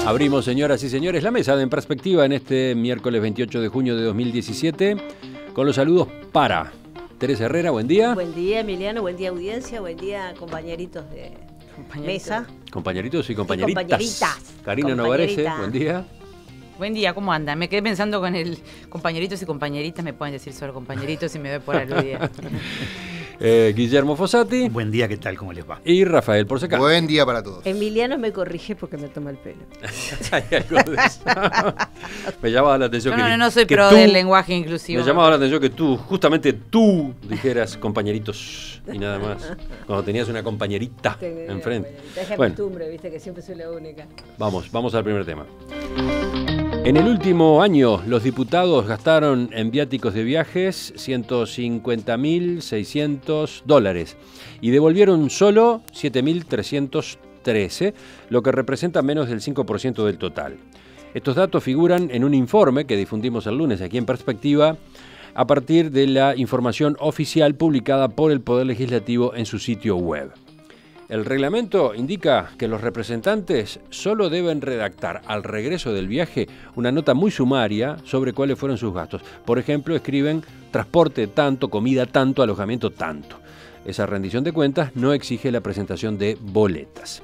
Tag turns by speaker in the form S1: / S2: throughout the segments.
S1: Abrimos, señoras y señores, la mesa de En Perspectiva en este miércoles 28 de junio de 2017 con los saludos para Teresa Herrera, buen día.
S2: Buen día, Emiliano, buen día, audiencia, buen día, compañeritos de mesa.
S1: Compañeritos y compañeritas.
S2: Compañeritas.
S1: Karina Novarese, buen día.
S3: Buen día, ¿cómo andan? Me quedé pensando con el compañeritos y compañeritas, me pueden decir solo compañeritos y me doy por aludida.
S1: Guillermo Fossati.
S4: Buen día, ¿qué tal? ¿Cómo les va?
S1: Y Rafael Porceca.
S5: Buen día para todos.
S2: Emiliano me corrige porque me toma el pelo.
S1: Hay algo de eso. Me llamaba la atención
S3: No soy pro del lenguaje inclusivo.
S1: Me llamaba la atención que justamente tú dijeras compañeritos y nada más. Cuando tenías una compañerita enfrente.
S2: Es costumbre, viste que siempre soy la única.
S1: Vamos al primer tema. En el último año, los diputados gastaron en viáticos de viajes $150.600 y devolvieron solo 7.313, lo que representa menos del 5% del total. Estos datos figuran en un informe que difundimos el lunes aquí en Perspectiva, a partir de la información oficial publicada por el Poder Legislativo en su sitio web. El reglamento indica que los representantes solo deben redactar al regreso del viaje una nota muy sumaria sobre cuáles fueron sus gastos. Por ejemplo, escriben transporte tanto, comida tanto, alojamiento tanto. Esa rendición de cuentas no exige la presentación de boletas.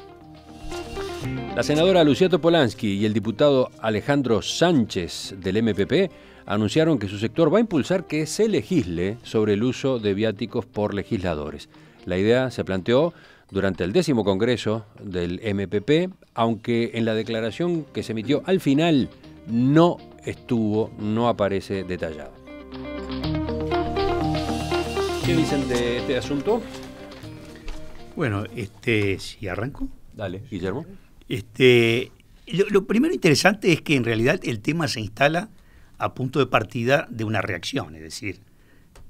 S1: La senadora Lucía Topolansky y el diputado Alejandro Sánchez del MPP anunciaron que su sector va a impulsar que se legisle sobre el uso de viáticos por legisladores. La idea se planteó durante el 10º Congreso del MPP, aunque en la declaración que se emitió al final no aparece detallado. ¿Qué dicen de este asunto?
S4: Bueno, si arranco.
S1: Dale, Guillermo.
S4: Lo primero interesante es que en realidad el tema se instala a punto de partida de una reacción, es decir,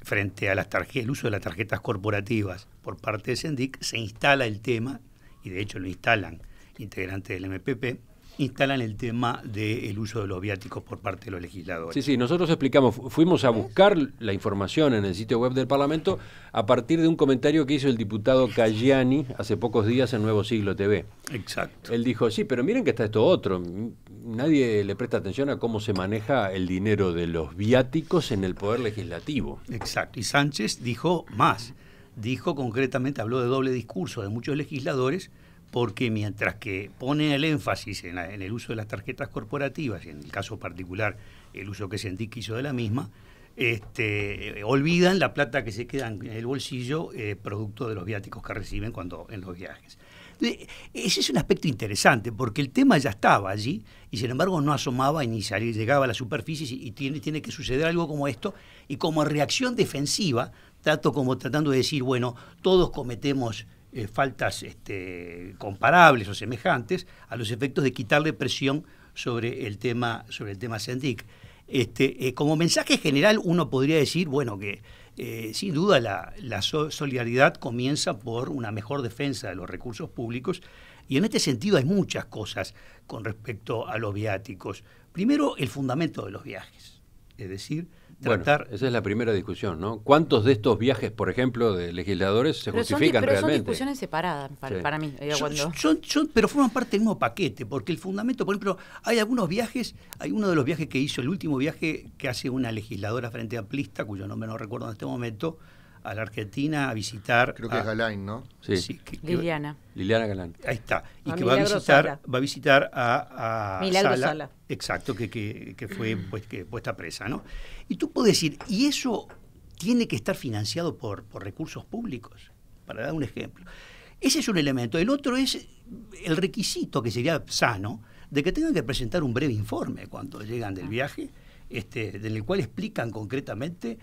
S4: frente a el uso de las tarjetas corporativas por parte de Sendic, se instala el tema, y de hecho lo instalan integrantes del MPP, instalan el tema del uso de los viáticos por parte de los legisladores.
S1: Sí, nosotros explicamos, fuimos a buscar la información en el sitio web del Parlamento a partir de un comentario que hizo el diputado Caggiani hace pocos días en Nuevo Siglo TV.
S4: Exacto.
S1: Él dijo, sí, pero miren que está esto otro. Nadie le presta atención a cómo se maneja el dinero de los viáticos en el Poder Legislativo.
S4: Exacto. Y Sánchez dijo más. Dijo concretamente, habló de doble discurso de muchos legisladores, porque mientras que ponen el énfasis en el uso de las tarjetas corporativas, y en el caso particular el uso que Sendic hizo de la misma, olvidan la plata que se queda en el bolsillo producto de los viáticos que reciben cuando en los viajes. Ese es un aspecto interesante, porque el tema ya estaba allí y sin embargo no asomaba y ni llegaba a la superficie, y tiene que suceder algo como esto, y como reacción defensiva, tratando de decir, bueno, todos cometemos faltas comparables o semejantes a los efectos de quitarle presión sobre el tema Sendic. Como mensaje general uno podría decir, bueno, que sin duda la solidaridad comienza por una mejor defensa de los recursos públicos, y en este sentido hay muchas cosas con respecto a los viáticos. Primero, el fundamento de los viajes, es decir, tratar...
S1: Bueno, esa es la primera discusión, ¿no? ¿Cuántos de estos viajes, por ejemplo, de legisladores se justifican realmente?
S3: Son discusiones separadas para mí.
S4: Pero forman parte del mismo paquete, porque el fundamento, por ejemplo, hay algunos viajes, hay uno de los viajes que hizo, el último viaje que hace una legisladora frente amplista, cuyo nombre no recuerdo en este momento, a la Argentina a visitar...
S5: Creo que es Galán, ¿no?
S1: Sí.
S3: Liliana
S1: Galán.
S4: Ahí está. Y que
S2: va
S4: a visitar a
S2: Milagro Sala.
S4: Exacto, que fue puesta presa, ¿no? Y tú puedes decir, ¿y eso tiene que estar financiado por recursos públicos? Para dar un ejemplo. Ese es un elemento. El otro es el requisito, que sería sano, de que tengan que presentar un breve informe cuando llegan del viaje, en el cual explican concretamente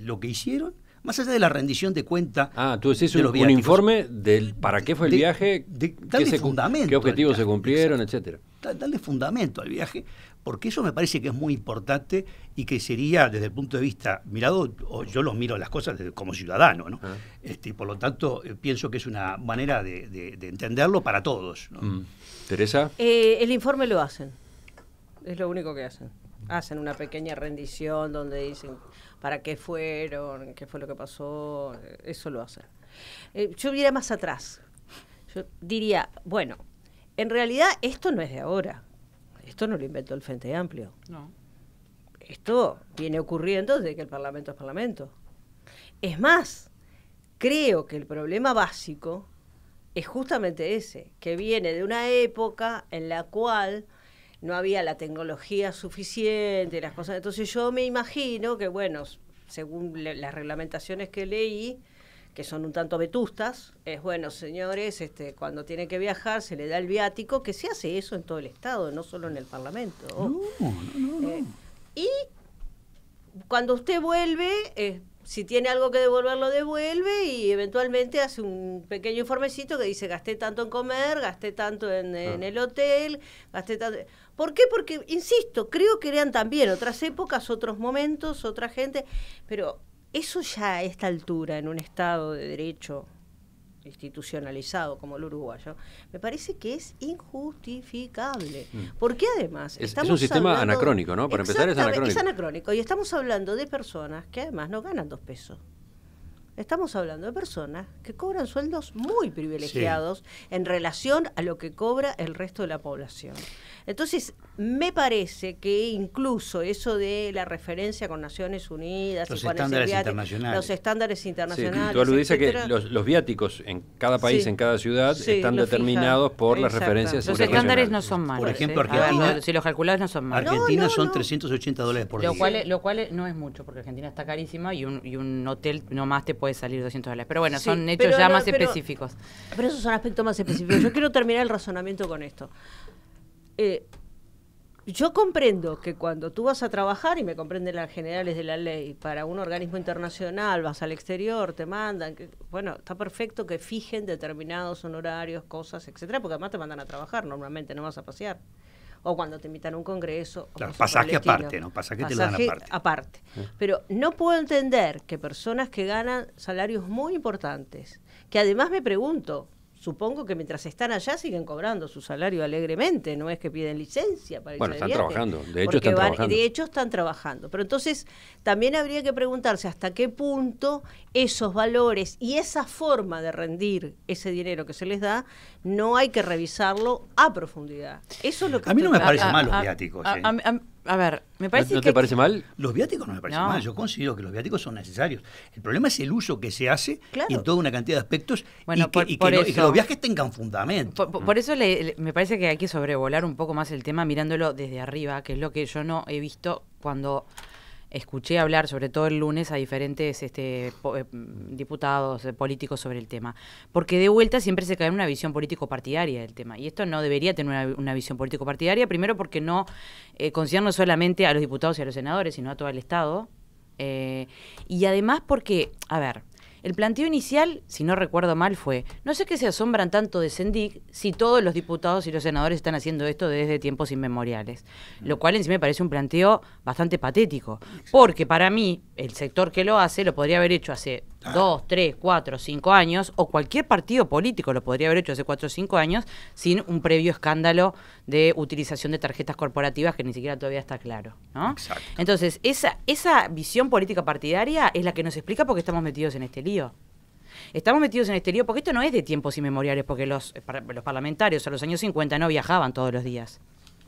S4: lo que hicieron, más allá de la rendición de cuenta.
S1: Tú decís un informe del para qué fue el viaje,
S4: fundamento
S1: qué objetivos
S4: viaje,
S1: se cumplieron,
S4: exacto.
S1: etcétera.
S4: Darle fundamento al viaje, porque eso me parece que es muy importante y que sería, desde el punto de vista mirado, yo lo miro las cosas como ciudadano, ¿no? Y por lo tanto pienso que es una manera de entenderlo para todos, ¿no?
S1: ¿Teresa?
S2: El informe lo hacen, es lo único que hacen. Hacen una pequeña rendición donde dicen para qué fueron, qué fue lo que pasó, eso lo hacen. Yo iría más atrás. Yo diría, bueno, en realidad esto no es de ahora. Esto no lo inventó el Frente Amplio.
S3: No.
S2: Esto viene ocurriendo desde que el Parlamento es Parlamento. Es más, creo que el problema básico es justamente ese, que viene de una época en la cual no había la tecnología suficiente, las cosas. Entonces yo me imagino que, bueno, según las reglamentaciones que leí, que son un tanto vetustas, es bueno, señores, cuando tienen que viajar se le da el viático, que se hace eso en todo el Estado, no solo en el Parlamento.
S4: No.
S2: Y cuando usted vuelve, si tiene algo que devolver, lo devuelve y eventualmente hace un pequeño informecito que dice gasté tanto en comer, gasté tanto en el hotel, gasté tanto... ¿Por qué? Porque, insisto, creo que eran también otras épocas, otros momentos, otra gente, pero eso ya a esta altura, en un Estado de derecho institucionalizado como el uruguayo, me parece que es injustificable. Porque además...
S1: Es un sistema anacrónico, ¿no? Para empezar, es anacrónico.
S2: Es anacrónico. Y estamos hablando de personas que además no ganan 2 pesos. Estamos hablando de personas que cobran sueldos muy privilegiados en relación a lo que cobra el resto de la población. Entonces, me parece que incluso eso de la referencia con Naciones Unidas,
S4: los estándares internacionales.
S2: Los estándares internacionales.
S1: Sí, tú aludís a que los viáticos en cada país, en cada ciudad, están determinados por las referencias
S3: internacionales. Los estándares no son malos.
S4: Por ejemplo, Argentina,
S3: si los calculás no son malos.
S4: Argentina son $380 por día.
S3: Lo cual no es mucho, porque Argentina está carísima y un hotel nomás te puede salir $200. Pero bueno, son hechos ya más específicos.
S2: Pero esos son aspectos más específicos. Yo quiero terminar el razonamiento con esto. Yo comprendo que cuando tú vas a trabajar, y me comprenden las generales de la ley, para un organismo internacional, vas al exterior, te mandan, bueno, está perfecto que fijen determinados honorarios, cosas, etcétera, porque además te mandan a trabajar, normalmente no vas a pasear. O cuando te invitan a un congreso.
S4: Claro, pasaje aparte, ¿no? Pasaje te lo dan
S2: aparte. Pero no puedo entender que personas que ganan salarios muy importantes, que además me pregunto, supongo que mientras están allá siguen cobrando su salario alegremente, no es que piden licencia para irse de viaje.
S1: Están trabajando, de hecho están trabajando.
S2: De hecho están trabajando, pero entonces también habría que preguntarse hasta qué punto esos valores y esa forma de rendir ese dinero que se les da, no hay que revisarlo a profundidad. Eso es lo que
S4: a mí no me parece mal los viáticos.
S3: A ver, me parece
S1: ¿No te parece mal?
S4: Los viáticos no me parecen mal, yo considero que los viáticos son necesarios. El problema es el uso que se hace y en toda una cantidad de aspectos y que los viajes tengan fundamento.
S3: Por eso me parece que hay que sobrevolar un poco más el tema mirándolo desde arriba, que es lo que yo no he visto cuando escuché hablar, sobre todo el lunes, a diferentes diputados, políticos sobre el tema. Porque de vuelta siempre se cae en una visión político-partidaria del tema. Y esto no debería tener una visión político-partidaria, primero porque no concierne solamente a los diputados y a los senadores, sino a todo el Estado. Y además porque, a ver, el planteo inicial, si no recuerdo mal, fue: no sé qué se asombran tanto de Sendic si todos los diputados y los senadores están haciendo esto desde tiempos inmemoriales. Lo cual en sí me parece un planteo bastante patético. Porque para mí, el sector que lo hace, lo podría haber hecho hace 2, 3, 4, 5 años, o cualquier partido político lo podría haber hecho hace 4 o 5 años, sin un previo escándalo de utilización de tarjetas corporativas que ni siquiera todavía está claro, ¿no?
S4: Exacto.
S3: Entonces, esa visión política partidaria es la que nos explica por qué estamos metidos en este lío. Estamos metidos en este lío porque esto no es de tiempos inmemoriales, porque los parlamentarios a los años 50 no viajaban todos los días.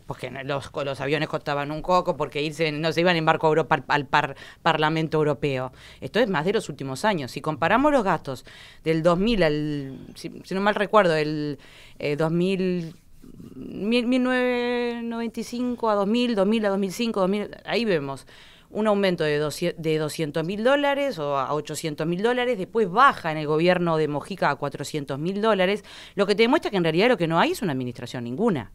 S3: Porque los aviones costaban un coco, porque no se iban en barco a Europa al Parlamento Europeo. Esto es más de los últimos años. Si comparamos los gastos del 2000 si no mal recuerdo, el 1995 a 2000 a 2005, ahí vemos un aumento de $200.000 o a $800.000, después baja en el gobierno de Mojica a $400.000, lo que te demuestra que en realidad lo que no hay es una administración ninguna.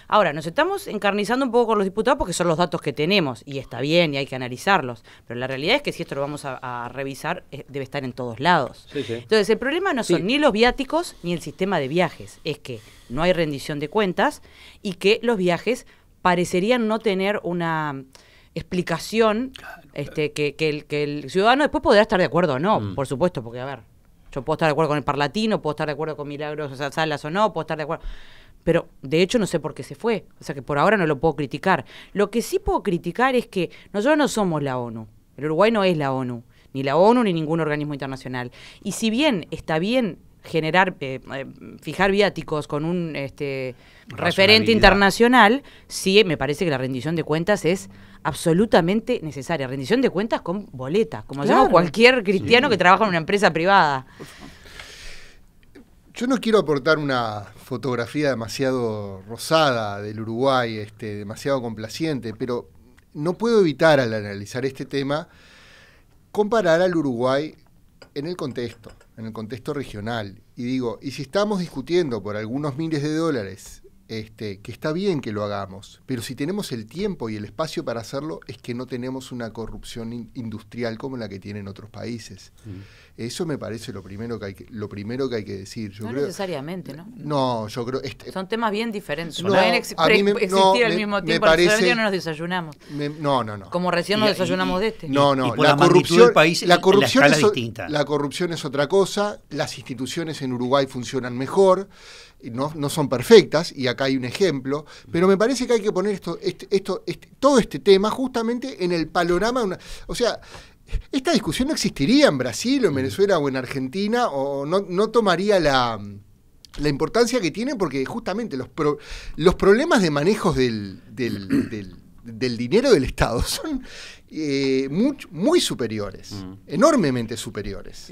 S3: Ahora, nos estamos encarnizando un poco con los diputados porque son los datos que tenemos, y está bien y hay que analizarlos, pero la realidad es que si esto lo vamos a revisar, debe estar en todos lados.
S1: Sí.
S3: Entonces, el problema no son ni los viáticos ni el sistema de viajes, es que no hay rendición de cuentas y que los viajes parecerían no tener una explicación que el ciudadano después podrá estar de acuerdo o no, por supuesto, porque a ver, yo puedo estar de acuerdo con el Parlatino, puedo estar de acuerdo con Milagros Salas o no, puedo estar de acuerdo, pero de hecho no sé por qué se fue, o sea que por ahora no lo puedo criticar. Lo que sí puedo criticar es que nosotros no somos la ONU, el Uruguay no es la ONU, ni la ONU ni ningún organismo internacional, y si bien está bien generar, fijar viáticos con un referente internacional, sí me parece que la rendición de cuentas es absolutamente necesaria. Rendición de cuentas con boleta, como llama cualquier cristiano que trabaja en una empresa privada.
S5: Yo no quiero aportar una fotografía demasiado rosada del Uruguay, demasiado complaciente, pero no puedo evitar al analizar este tema comparar al Uruguay en el contexto regional. Y digo, y si estamos discutiendo por algunos miles de dólares, que está bien que lo hagamos, pero si tenemos el tiempo y el espacio para hacerlo, es que no tenemos una corrupción industrial como la que tienen otros países. Eso me parece lo primero que hay que decir. Yo creo,
S3: necesariamente, ¿no?
S5: No, yo creo...
S3: Son temas bien diferentes.
S5: No,
S3: pueden existir al mismo tiempo.
S5: Parece,
S3: no nos desayunamos.
S5: No.
S3: Como recién nos desayunamos de este.
S5: No,
S4: y por la corrupción del país,
S5: la corrupción
S4: es distinta.
S5: La corrupción es otra cosa. Las instituciones en Uruguay funcionan mejor. No son perfectas, y acá hay un ejemplo, pero me parece que hay que poner todo este tema justamente en el panorama. O sea, esta discusión no existiría en Brasil o en Venezuela o en Argentina, o no tomaría la importancia que tiene, porque justamente los problemas de manejos del dinero del Estado son muy superiores, enormemente superiores.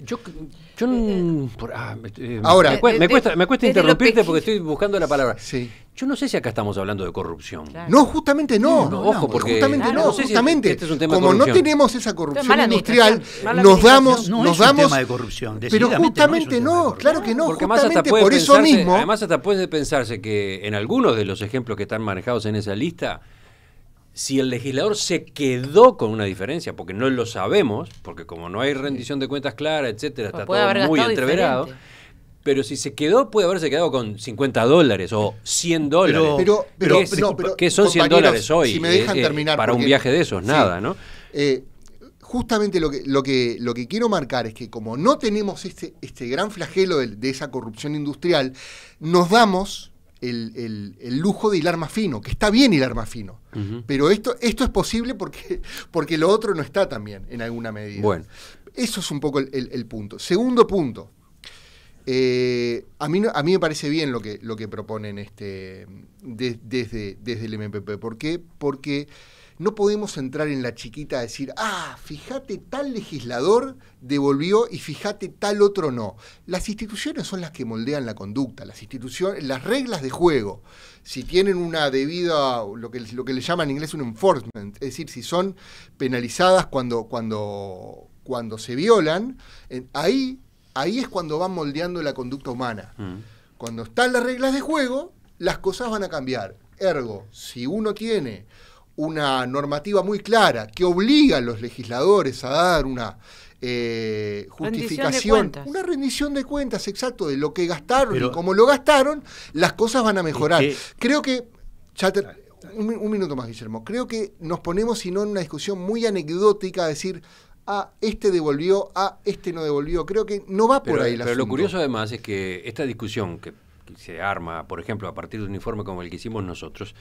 S1: Ahora, me cuesta interrumpirte porque estoy buscando la palabra.
S5: Sí.
S1: Yo no sé si acá estamos hablando de corrupción.
S3: Claro.
S5: No, justamente no.
S1: Ojo, porque
S5: justamente
S1: claro,
S5: no.
S1: no sé si
S5: Justamente,
S1: este es un tema de
S5: como no
S1: corrupción.
S5: tenemos esa corrupción
S3: Mala
S5: industrial,
S3: mala
S5: nos damos,
S4: No
S5: nos
S4: es un
S5: damos.
S4: tema de corrupción.
S5: Pero
S4: Decididamente
S5: justamente
S4: no es un tema de
S5: no,
S4: corrupción.
S5: claro que no.
S1: Porque más hasta
S5: Justamente
S1: puede
S5: por eso
S1: pensarse,
S5: mismo.
S1: además hasta puede pensarse que en algunos de los ejemplos que están manejados en esa lista, si el legislador se quedó con una diferencia, porque no lo sabemos, porque como no hay rendición de cuentas clara, etcétera, está
S3: puede haber
S1: todo muy
S3: gastado
S1: entreverado.
S3: diferente.
S1: Pero si se quedó, puede haberse quedado con $50 o $100. ¿Qué son $100 hoy?
S5: Si me dejan terminar,
S1: para un viaje de esos, nada, ¿no?
S5: Justamente lo que quiero marcar es que como no tenemos este gran flagelo de esa corrupción industrial, nos damos el lujo de hilar más fino, que está bien hilar más fino. Pero esto es posible porque lo otro no está también, en alguna medida. Bueno. Eso es un poco el punto. Segundo punto. A mí me parece bien lo que proponen desde el MPP. ¿Por qué? Porque no podemos entrar en la chiquita a decir, fíjate, tal legislador devolvió y fíjate, tal otro no. Las instituciones son las que moldean la conducta, las reglas de juego. Si tienen una debida, lo que le llaman en inglés un enforcement, es decir, si son penalizadas cuando se violan, ahí es cuando van moldeando la conducta humana. Cuando están las reglas de juego, las cosas van a cambiar. Ergo, si uno tiene una normativa muy clara que obliga a los legisladores a dar una justificación, una rendición de cuentas, exacto, de lo que gastaron y cómo lo gastaron, las cosas van a mejorar. Creo que, un minuto más, Guillermo, creo que nos ponemos, si no, en una discusión muy anecdótica, a decir, este devolvió, este no devolvió. Creo que no va por ahí el asunto.
S1: Pero lo curioso además es que esta discusión que se arma, por ejemplo, a partir de un informe como el que hicimos nosotros,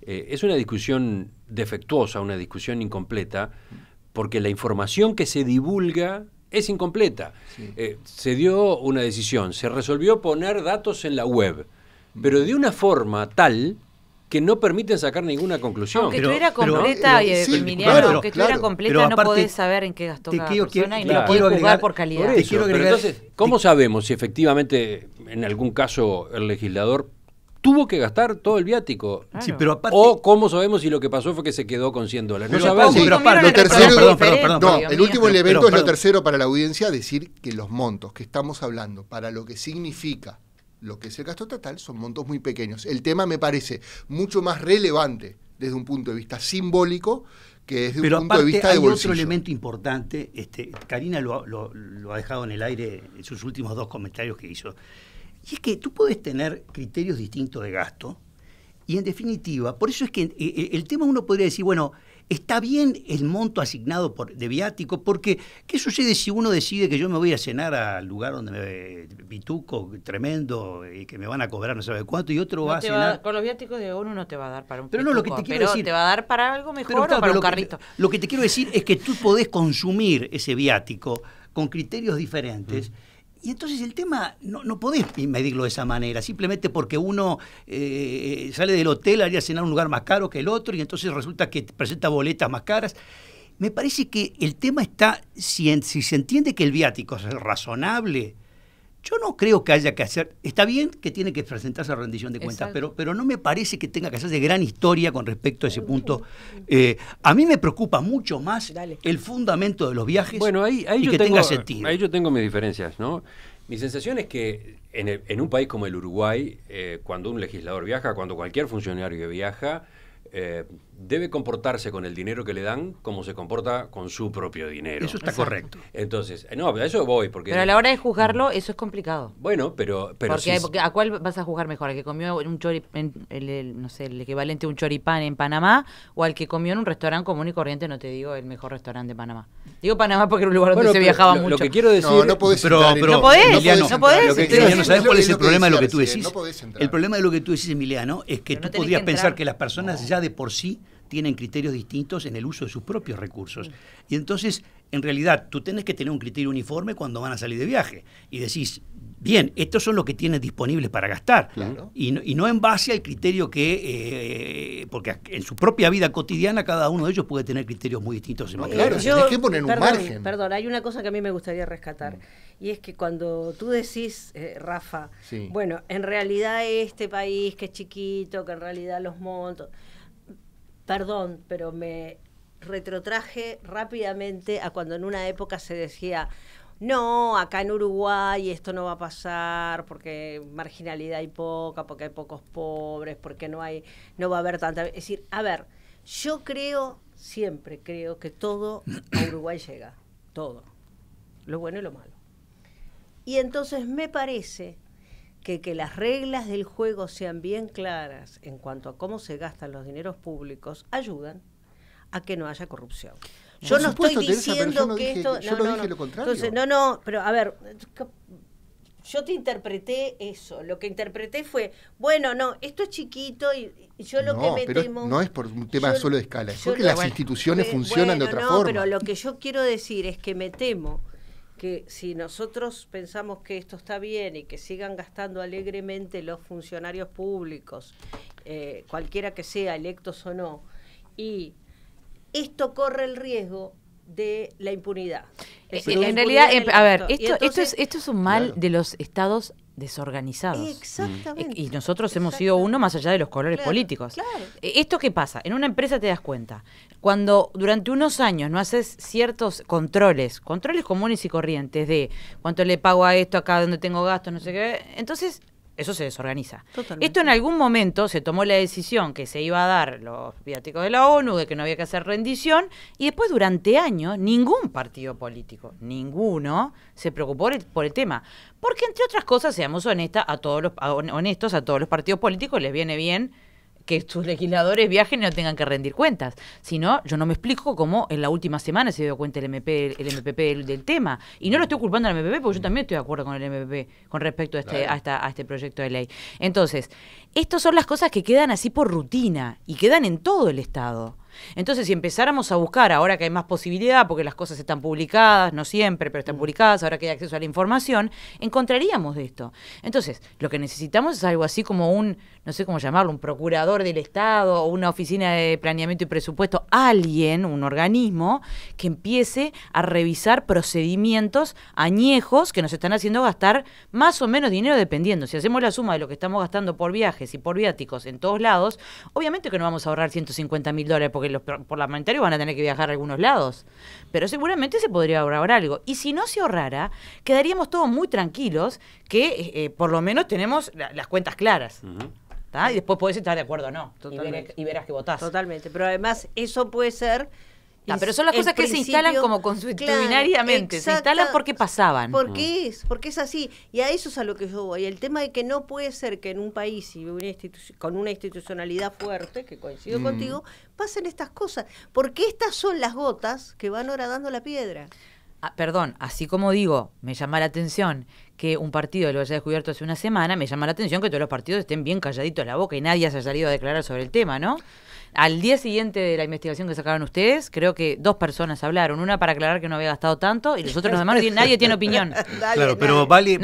S1: es una discusión defectuosa, una discusión incompleta, porque la información que se divulga es incompleta. Sí. Se dio una decisión, se resolvió poner datos en la web, pero de una forma tal que no permiten sacar ninguna conclusión.
S3: Aunque estuviera completa, Emiliano, aunque estuviera completa, no podés saber en qué gastó cada persona y no podés juzgar por calidad.
S1: Pero entonces, ¿cómo sabemos si efectivamente, en algún caso, el legislador tuvo que gastar todo el viático?
S3: Claro.
S4: Sí, pero aparte,
S1: ¿O cómo sabemos si lo que pasó fue que se quedó con $100? No sabemos.
S5: Sí, pero aparte, lo tercero,
S3: perdón,
S5: el último elemento es lo tercero para la audiencia, decir que los montos que estamos hablando, para lo que significa lo que es el gasto estatal, son montos muy pequeños. El tema me parece mucho más relevante desde un punto de vista simbólico que desde un punto de vista de bolsillo. Pero
S4: hay otro elemento importante, Karina lo ha dejado en el aire en sus últimos 2 comentarios que hizo, y es que tú puedes tener criterios distintos de gasto, y en definitiva, por eso es que el tema uno podría decir, bueno, está bien el monto asignado de viático, porque ¿qué sucede si uno decide que yo me voy a cenar al lugar donde me pituco tremendo y que me van a cobrar no sabe cuánto, y otro va a cenar?
S3: Con los viáticos de uno no te va a dar para un
S4: pero
S3: pituco,
S4: no, lo que te quiero decir,
S3: te va a dar para algo mejor o para un carrito.
S4: Lo que te quiero decir es que tú podés consumir ese viático con criterios diferentes, Y entonces el tema no podés medirlo de esa manera, simplemente porque uno sale del hotel a ir a cenar a un lugar más caro que el otro y entonces resulta que presenta boletas más caras. Me parece que el tema está, si se entiende que el viático es razonable, yo no creo que haya que hacer, está bien que tiene que presentarse a rendición de cuentas, pero no me parece que tenga que hacerse gran historia con respecto a ese punto. A mí me preocupa mucho más el fundamento de los viajes y que tenga sentido.
S1: Ahí yo tengo mis diferencias, ¿no? Mi sensación es que en un país como el Uruguay, cuando un legislador viaja, cuando cualquier funcionario viaja, debe comportarse con el dinero que le dan como se comporta con su propio dinero.
S4: Eso está correcto.
S1: Entonces, no, a eso voy.
S3: Pero a la hora de juzgarlo, eso es complicado.
S1: Bueno, pero
S3: porque ¿a cuál vas a juzgar mejor? ¿Al que comió un no sé, el equivalente a un choripán en Panamá o al que comió en un restaurante común y corriente? No te digo el mejor restaurante de Panamá. Digo Panamá porque era un lugar donde se viajaba mucho.
S1: Lo que quiero decir...
S5: No podés
S4: pero
S5: no
S3: podés.
S4: Emiliano,
S3: no podés.
S4: Emiliano, ¿sabes cuál es el problema de lo que tú decís?
S5: No podés entrar.
S4: El problema de lo que tú decís, Emiliano, es que
S3: Pero
S4: tú
S3: no
S4: podrías
S3: tenés que
S4: pensar
S3: entrar.
S4: que las personas ya de por sí tienen criterios distintos en el uso de sus propios recursos. Y entonces, en realidad, tú tenés que tener un criterio uniforme cuando van a salir de viaje. Y decís, bien, estos son los que tienes disponibles para gastar.
S5: Claro.
S4: Y no en base al criterio que... porque en su propia vida cotidiana cada uno de ellos puede tener criterios muy distintos. En materia.
S5: Claro, tenés que poner un margen.
S2: Perdón, hay una cosa que a mí me gustaría rescatar. Y es que cuando tú decís, Rafa,
S5: Sí.
S2: bueno, en realidad este país que es chiquito, que en realidad los montos... Perdón, pero me retrotraje rápidamente a cuando en una época se decía, no, acá en Uruguay esto no va a pasar porque marginalidad hay poca, porque hay pocos pobres, porque no va a haber tanta... Es decir, a ver, yo siempre creo que todo a Uruguay llega, todo, lo bueno y lo malo. Y entonces me parece que las reglas del juego sean bien claras en cuanto a cómo se gastan los dineros públicos ayudan a que no haya corrupción. Yo
S5: Por
S2: no
S5: supuesto,
S2: estoy
S5: Teresa, pero
S2: diciendo
S5: yo
S2: que
S5: dije-
S2: esto...
S5: yo no dije lo contrario.
S2: Entonces, pero a ver, yo te interpreté eso. Lo que interpreté fue, bueno, no, esto es chiquito y yo lo que me
S5: pero
S2: temo...
S5: no es por un tema solo de escala, es porque
S2: lo-
S5: las instituciones funcionan de otra
S2: no,
S5: forma.
S2: pero lo que yo quiero decir es que me temo que si nosotros pensamos que esto está bien y que sigan gastando alegremente los funcionarios públicos, cualquiera que sea, electos o no, y esto corre el riesgo de la impunidad. Es decir, la
S3: En realidad,
S2: impunidad
S3: a ver,
S2: del acto. Y entonces-
S3: esto es un mal
S5: Claro.
S3: de los estados desorganizados.
S2: Exactamente.
S3: Y nosotros hemos sido uno más allá de los colores
S2: Claro,
S3: políticos.
S2: claro.
S3: ¿Esto qué pasa? En una empresa te das cuenta. Cuando durante unos años no haces ciertos controles comunes y corrientes de cuánto le pago a esto, acá donde tengo gastos, no sé qué, entonces eso se desorganiza.
S2: Totalmente.
S3: Esto en algún momento se tomó la decisión que se iba a dar los viáticos de la ONU, de que no había que hacer rendición, y después durante años ningún partido político, ninguno, se preocupó por el tema. Porque entre otras cosas, seamos honestos, a todos los partidos políticos les viene bien que sus legisladores viajen y no tengan que rendir cuentas. Si no, yo no me explico cómo en la última semana se dio cuenta el MPP del tema. Y no lo estoy culpando al MPP porque yo también estoy de acuerdo con el MPP con respecto a este proyecto de ley. Entonces, estas son las cosas que quedan así por rutina y quedan en todo el Estado. Entonces, si empezáramos a buscar, ahora que hay más posibilidad, porque las cosas están publicadas, no siempre, pero están publicadas, ahora que hay acceso a la información, encontraríamos de esto. Entonces, lo que necesitamos es algo así como no sé cómo llamarlo, un procurador del Estado o una oficina de planeamiento y presupuesto, alguien, un organismo, que empiece a revisar procedimientos añejos que nos están haciendo gastar más o menos dinero dependiendo. Si hacemos la suma de lo que estamos gastando por viajes y por viáticos en todos lados, obviamente que no vamos a ahorrar $150.000 porque los parlamentarios van a tener que viajar a algunos lados. Pero seguramente se podría ahorrar algo. Y si no se ahorrara, quedaríamos todos muy tranquilos que por lo menos tenemos las cuentas claras. ¿Tá? Y después podés estar de acuerdo o no. Y verás que votás.
S2: Totalmente. Pero además eso puede ser...
S3: Pero son las cosas que se instalan como consuetudinariamente,
S2: claro,
S3: se instalan porque pasaban.
S2: Porque es así. Y a eso es a lo que yo voy. El tema de que no puede ser que en un país y con una institucionalidad fuerte, que coincido contigo, pasen estas cosas. Porque estas son las gotas que van horadando la piedra.
S3: Perdón, así como digo, me llama la atención que un partido lo haya descubierto hace una semana, me llama la atención que todos los partidos estén bien calladitos la boca y nadie haya salido a declarar sobre el tema, ¿no? Al día siguiente de la investigación que sacaron ustedes, creo que 2 personas hablaron. Una para aclarar que no había gastado tanto y los otros demás nadie tiene opinión.
S4: Claro, pero vale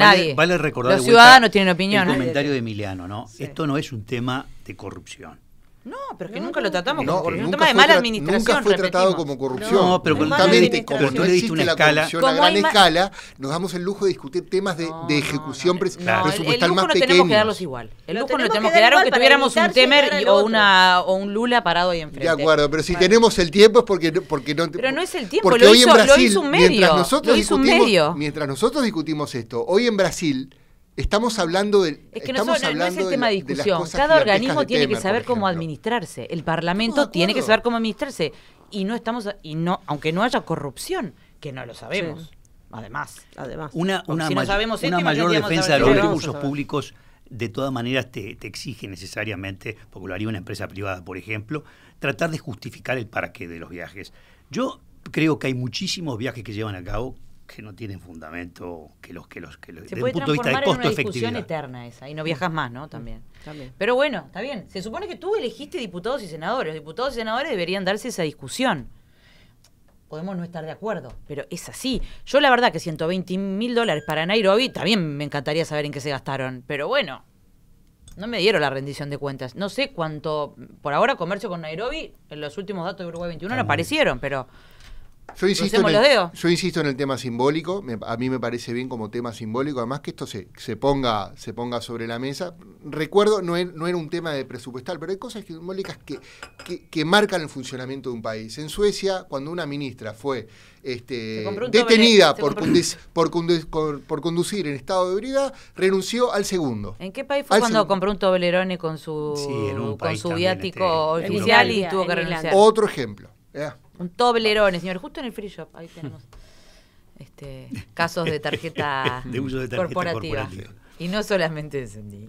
S4: recordar
S3: los
S4: de vuelta
S3: ciudadanos tienen opinión.
S4: el comentario de Emiliano, ¿no? Sí. Esto no es un tema de corrupción.
S3: No, pero es que nunca lo tratamos como corrupción.
S5: Nunca
S3: Un tema de mala administración.
S5: Nunca fue tratado como corrupción.
S4: No, pero
S5: justamente como
S4: pero tú
S5: no
S4: le diste
S5: existe
S4: una
S5: la
S4: escala.
S5: corrupción a gran escala, nos damos el lujo de discutir temas de ejecución presupuestal
S3: el
S5: más
S3: lujo no
S5: pequeños.
S3: tenemos que darlos igual. El lujo no tenemos que dar aunque tuviéramos un Temer o un Lula parado ahí enfrente.
S5: De acuerdo, pero si tenemos el tiempo es porque no.
S3: Pero no es el tiempo,
S5: porque
S3: lo
S5: hoy en Brasil,
S3: lo hizo un medio.
S5: Mientras nosotros discutimos esto, hoy en Brasil estamos hablando de.
S3: Es que no es el tema de discusión. Cada organismo tiene que saber cómo administrarse. El Parlamento tiene que saber cómo administrarse. Y aunque no haya corrupción, que no lo sabemos. Sí. Además.
S4: Una mayor defensa de los recursos públicos de todas maneras te exige necesariamente, porque lo haría una empresa privada, por ejemplo, tratar de justificar el para qué de los viajes. Yo creo que hay muchísimos viajes que llevan a cabo que no tienen fundamento, que los
S3: desde un punto de vista de costo-efectividad. Se puede transformar en una discusión eterna esa, y no viajas más, ¿no? También. Pero bueno, está bien. Se supone que tú elegiste diputados y senadores. Los diputados y senadores deberían darse esa discusión. Podemos no estar de acuerdo, pero es así. Yo la verdad que $120.000 para Nairobi, también me encantaría saber en qué se gastaron, pero bueno, no me dieron la rendición de cuentas. No sé cuánto, por ahora comercio con Nairobi, en los últimos datos de Uruguay 21 no aparecieron, pero...
S5: Yo insisto en el tema simbólico. A mí me parece bien como tema simbólico, además que esto se ponga sobre la mesa. Recuerdo, no era un tema de presupuestal, pero hay cosas simbólicas que marcan el funcionamiento de un país. En Suecia, cuando una ministra fue detenida por conducir en estado de ebriedad, renunció al segundo.
S3: ¿En qué país fue cuando compró un Toblerone con su viático oficial y tuvo que renunciar?
S5: Otro ejemplo.
S3: Un Toblerone, señor, justo en el free shop, ahí tenemos casos de tarjeta,
S4: de uso de tarjeta
S3: corporativa. Y no solamente encendí.